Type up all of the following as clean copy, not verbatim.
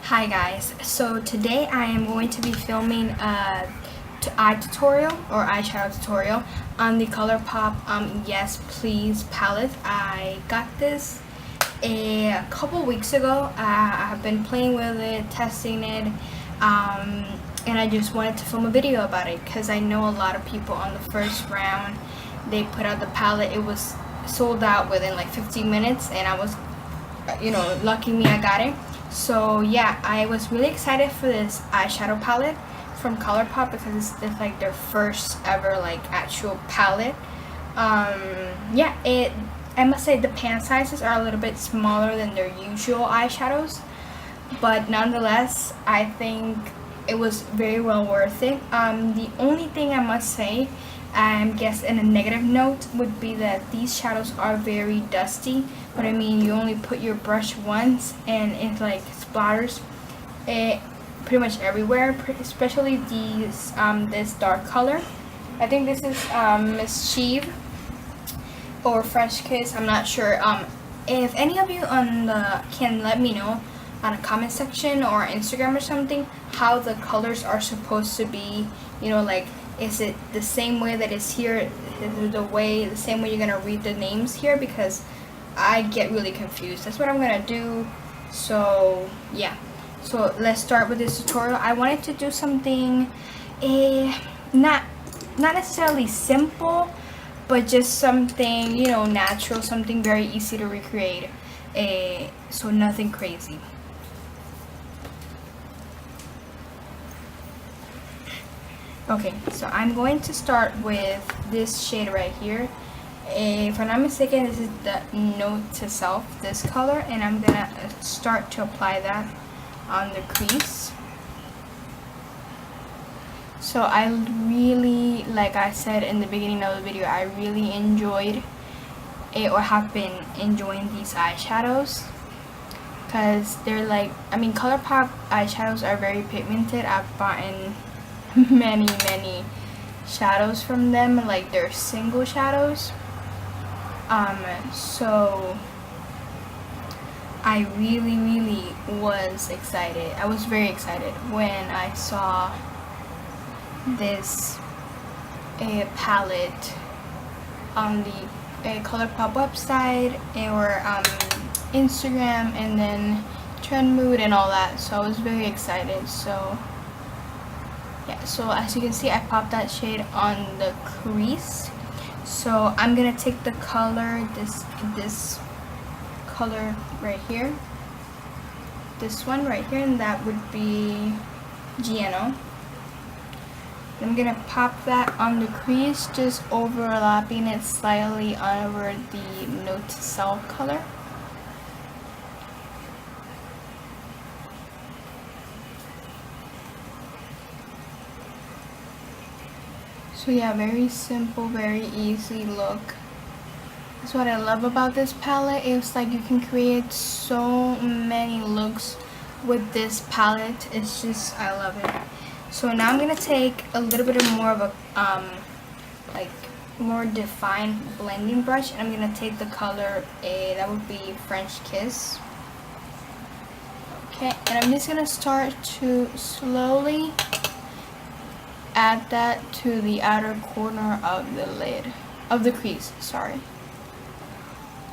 Hi guys, so today I am going to be filming eye tutorial or eyeshadow tutorial on the ColourPop Yes Please palette. I got this a couple weeks ago. I've been playing with it, testing it, and I just wanted to film a video about it because I know a lot of people on the first round, they put out the palette. It was sold out within like 15 minutes and I was, lucky me, I got it. So yeah, I was really excited for this eyeshadow palette from ColourPop because it's like their first ever like actual palette. Yeah, I must say the pan sizes are a little bit smaller than their usual eyeshadows, but nonetheless I think it was very well worth it. The only thing I must say, I guess in a negative note, would be that these shadows are very dusty. But I mean, you only put your brush once and it like splatters it pretty much everywhere, especially these this dark color. I think this is Mischief or French Kiss, I'm not sure. If any of you can let me know on a comment section or Instagram or something how the colors are supposed to be, like, is it the same way that it's here? Is it the same way you're gonna read the names here? Because I get really confused. That's what I'm gonna do. So yeah, so let's start with this tutorial. I wanted to do something not necessarily simple, but just something natural, something very easy to recreate, so nothing crazy. Okay, so I'm going to start with this shade right here. If I'm not mistaken, this is the Note to Self, this color, and I'm gonna start to apply that on the crease. So I really, like I said in the beginning of the video, I really enjoyed it, or have been enjoying these eyeshadows, because they're like, ColourPop eyeshadows are very pigmented. I've bought many shadows from them, like they're single shadows. So I really was excited. I was very excited when I saw this palette on the ColourPop website or Instagram, and then Trend Mood and all that. So I was very excited. So yeah, so as you can see, I popped that shade on the crease. So I'm gonna take the color, this color right here, this one right here, and that would be Giano. I'm gonna pop that on the crease, just overlapping it slightly over the Note to Self color. So yeah, very simple, very easy look. That's what I love about this palette. It's like you can create so many looks with this palette. It's just, I love it. So now I'm gonna take a little bit more of a like more defined blending brush, and I'm gonna take the color that would be French Kiss. Okay, and I'm just gonna start to slowly add that to the outer corner of the lid, of the crease, sorry.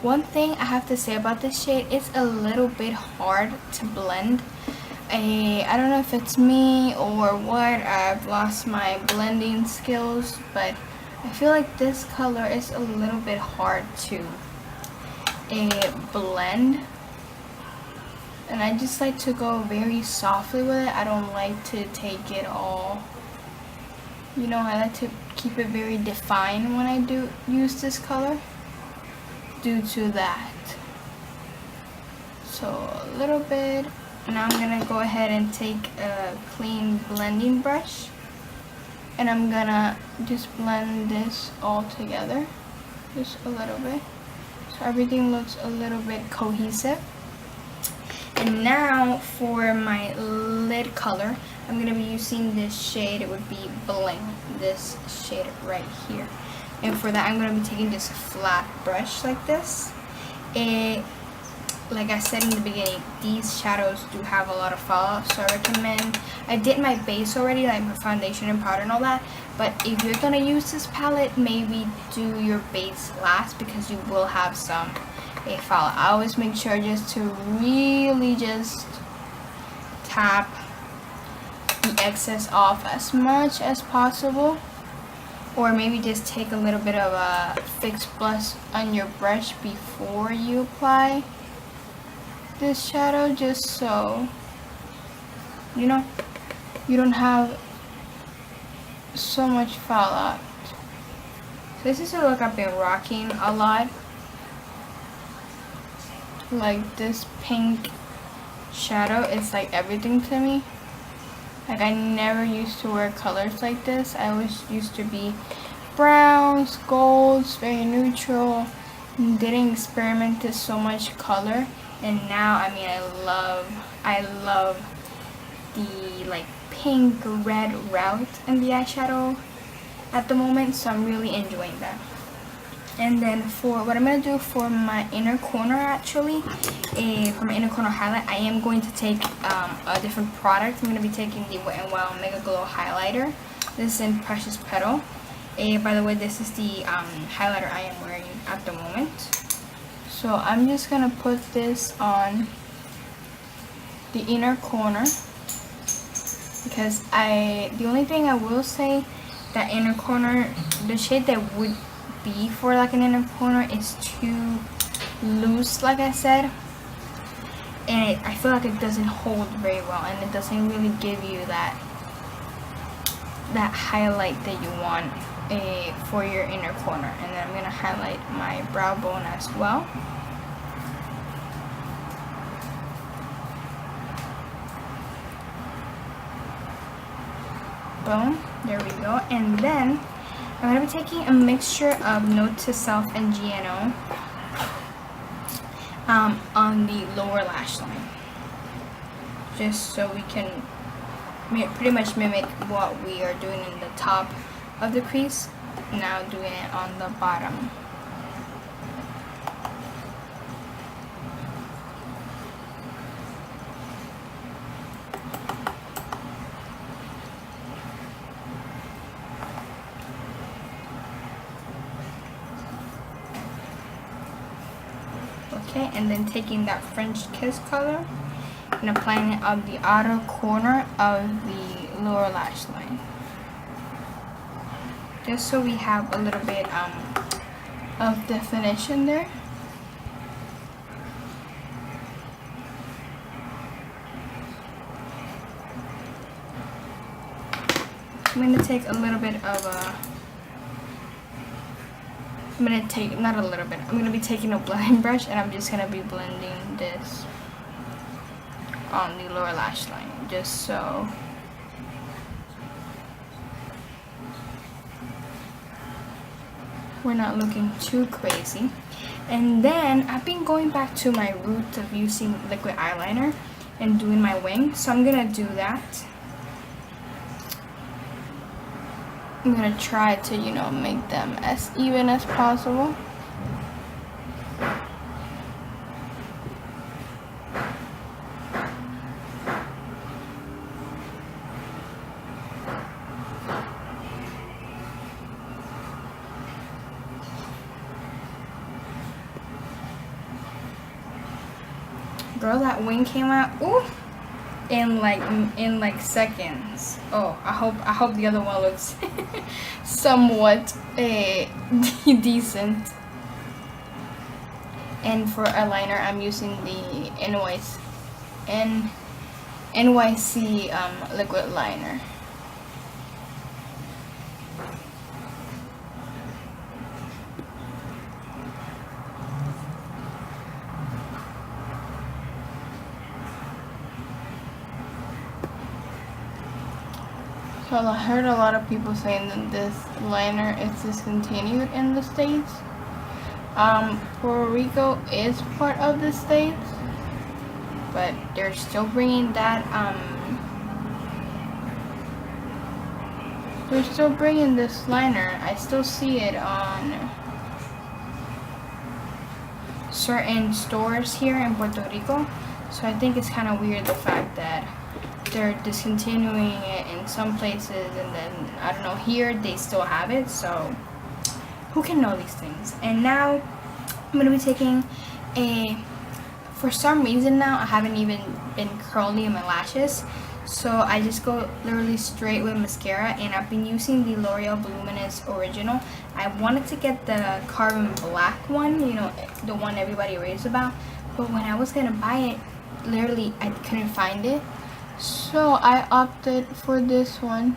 One thing I have to say about this shade, it's a little bit hard to blend. I don't know if it's me or what, I've lost my blending skills, but I feel like this color is a little bit hard to blend. And I just like to go very softly with it. I don't like to take it all, I like to keep it very defined when I do use this color, due to that. So a little bit. Now I'm gonna go ahead and take a clean blending brush, and I'm gonna just blend this all together, just a little bit, so everything looks a little bit cohesive. And now for my lid color, I'm going to be using this shade. It would be Bling, this shade right here. And for that, I'm going to be taking just a flat brush like this. like I said in the beginning, these shadows do have a lot of fallout, so I recommend, I did my base already, like my foundation and powder and all that, but if you're gonna use this palette, maybe do your base last, because you will have some fallout. I always make sure just to really just tap the excess off as much as possible, or maybe just take a little bit of a fix plus on your brush before you apply this shadow, just so you know you don't have so much fallout. So this is a look I've been rocking a lot, like this pink shadow. It's like everything to me. Like I never used to wear colors like this. I always used to be browns, golds, very neutral, didn't experiment with so much color. And now, I mean, I love the like pink red route in the eyeshadow at the moment, so I'm really enjoying that. And then for what I'm going to do for my inner corner, actually, for my inner corner highlight, I am going to take a different product. I'm going to be taking the Wet n Wild Mega Glow Highlighter. This is in Precious Petal. By the way, this is the highlighter I am wearing at the moment. So I'm just going to put this on the inner corner, because the only thing I will say, that inner corner, the shade that would be for like an inner corner is too loose, like I said, and I feel like it doesn't hold very well, and it doesn't really give you that highlight that you want for your inner corner. And then I'm gonna highlight my brow bone as well. Boom, there we go. And then I'm going to be taking a mixture of Note to Self and GNO on the lower lash line, just so we can pretty much mimic what we are doing in the top of the crease, now doing it on the bottom. Okay, and then taking that French Kiss color and applying it on the outer corner of the lower lash line, just so we have a little bit of definition there. I'm going to take a little bit of I'm going to take, not a little bit, I'm going to be taking a blending brush, and I'm just going to be blending this on the lower lash line, just so we're not looking too crazy. And then I've been going back to my roots of using liquid eyeliner and doing my wing, so I'm going to do that. I'm going to try to, make them as even as possible. Girl, that wing came out, ooh, in like seconds. Oh, I hope the other one looks somewhat decent. And for eyeliner, I'm using the NYC liquid liner. So I heard a lot of people saying that this liner is discontinued in the States. Puerto Rico is part of the States, but they're still bringing that, they're still bringing this liner. I still see it on certain stores here in Puerto Rico. So I think it's kind of weird the fact that they're discontinuing it in some places, and then I don't know, here they still have it. So who can know these things? And now I'm gonna be taking for some reason now I haven't even been curling my lashes, so I just go literally straight with mascara, and I've been using the L'Oreal Voluminous Original. I wanted to get the carbon black one, you know, the one everybody raves about, but when I was gonna buy it, literally I couldn't find it, so I opted for this one,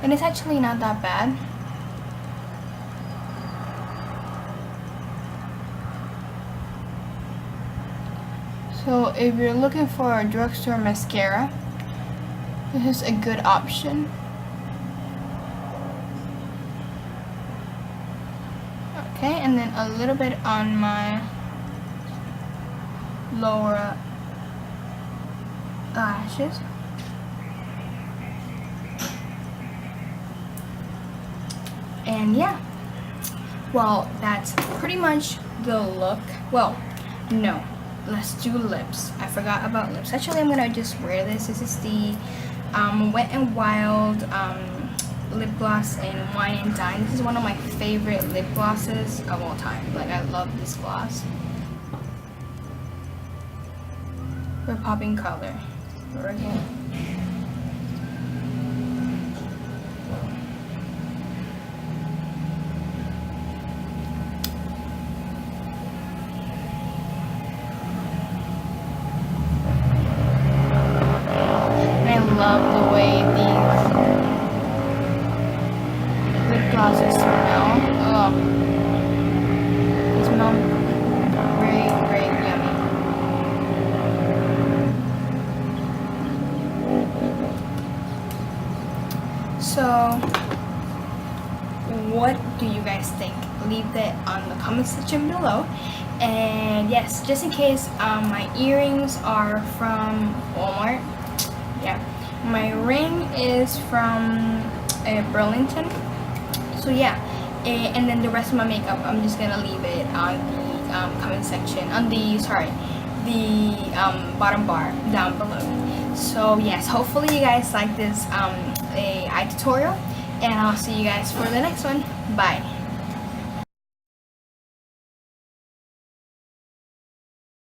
and it's actually not that bad. So if you're looking for a drugstore mascara, this is a good option. Okay, and then a little bit on my lower lashes. And yeah, well, that's pretty much the look. Well, no, let's do lips. I forgot about lips. Actually, I'm gonna just wear this. This is the Wet n Wild lip gloss in Wine and Dine. This is one of my favorite lip glosses of all time. Like, I love this gloss. We're popping color. We're again. Love the way these lip glosses smell. Oh, they smell very, very yummy. So, what do you guys think? Leave that on the comment section below. And yes, just in case, my earrings are from Walmart. Yeah. My ring is from Burlington. So yeah, and then the rest of my makeup, I'm just gonna leave it on the comment section, on the bottom bar down below. So yes, hopefully you guys like this eye tutorial, and I'll see you guys for the next one. Bye.